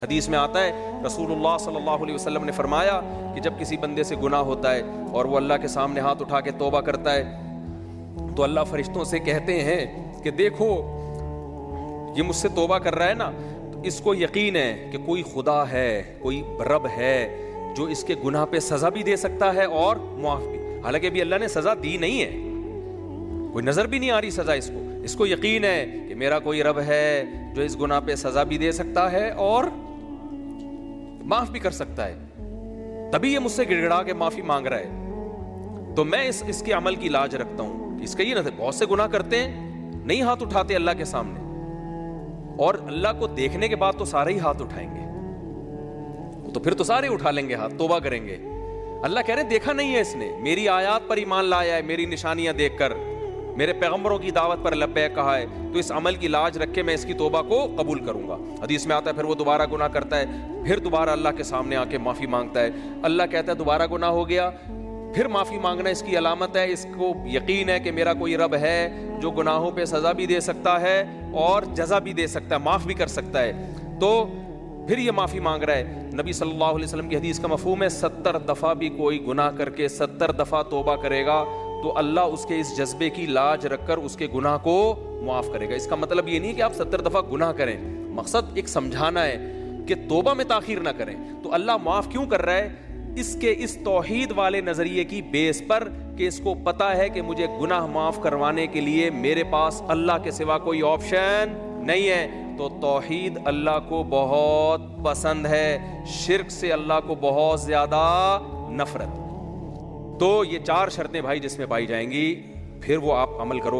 حدیث میں آتا ہے رسول اللہ صلی اللہ علیہ وسلم نے فرمایا کہ جب کسی بندے سے گناہ ہوتا ہے اور وہ اللہ کے سامنے ہاتھ اٹھا کے توبہ کرتا ہے تو اللہ فرشتوں سے کہتے ہیں کہ دیکھو یہ مجھ سے توبہ کر رہا ہے نا، تو اس کو یقین ہے کہ کوئی خدا ہے، کوئی رب ہے جو اس کے گناہ پہ سزا بھی دے سکتا ہے اور معاف بھی۔ حالانکہ ابھی اللہ نے سزا دی نہیں ہے، کوئی نظر بھی نہیں آ رہی سزا اس کو یقین ہے کہ میرا کوئی رب ہے جو اس گناہ پہ سزا بھی دے سکتا ہے اور معاف بھی کر سکتا ہے، تبھی یہ مجھ سے گڑ گڑا کے معافی مانگ رہا ہے۔ تو میں اس کے عمل کی لاج رکھتا ہوں۔ اس کا یہ نہ بہت سے گناہ کرتے ہیں، نہیں ہاتھ اٹھاتے اللہ کے سامنے، اور اللہ کو دیکھنے کے بعد تو سارے ہی ہاتھ اٹھائیں گے، تو پھر تو سارے اٹھا لیں گے ہاتھ، توبہ کریں گے۔ اللہ کہہ رہے ہیں دیکھا نہیں ہے اس نے، میری آیات پر ایمان لایا ہے، میری نشانیاں دیکھ کر، میرے پیغمبروں کی دعوت پر لبیک کہا ہے، تو اس عمل کی لاج رکھ کے میں اس کی توبہ کو قبول کروں گا۔ حدیث میں آتا ہے پھر وہ دوبارہ گناہ کرتا ہے، پھر دوبارہ اللہ کے سامنے آ کے معافی مانگتا ہے۔ اللہ کہتا ہے دوبارہ گناہ ہو گیا، پھر معافی مانگنا اس کی علامت ہے، اس کو یقین ہے کہ میرا کوئی رب ہے جو گناہوں پہ سزا بھی دے سکتا ہے اور جزا بھی دے سکتا ہے، معاف بھی کر سکتا ہے، تو پھر یہ معافی مانگ رہا ہے۔ نبی صلی اللہ علیہ وسلم کی حدیث کا مفہوم ہے 70 دفعہ بھی کوئی گناہ کر کے 70 دفعہ توبہ کرے گا تو اللہ اس کے اس جذبے کی لاج رکھ کر اس کے گناہ کو معاف کرے گا۔ اس کا مطلب یہ نہیں کہ آپ 70 دفعہ گناہ کریں، مقصد ایک سمجھانا ہے کہ توبہ میں تاخیر نہ کریں۔ تو اللہ معاف کیوں کر رہا ہے؟ اس کے اس توحید والے نظریے کی بیس پر کہ اس کو پتا ہے کہ مجھے گناہ معاف کروانے کے لیے میرے پاس اللہ کے سوا کوئی آپشن نہیں ہے۔ تو توحید اللہ کو بہت پسند ہے، شرک سے اللہ کو بہت زیادہ نفرت۔ تو یہ 4 شرطیں بھائی جس میں پائی جائیں گی، پھر وہ آپ عمل کرو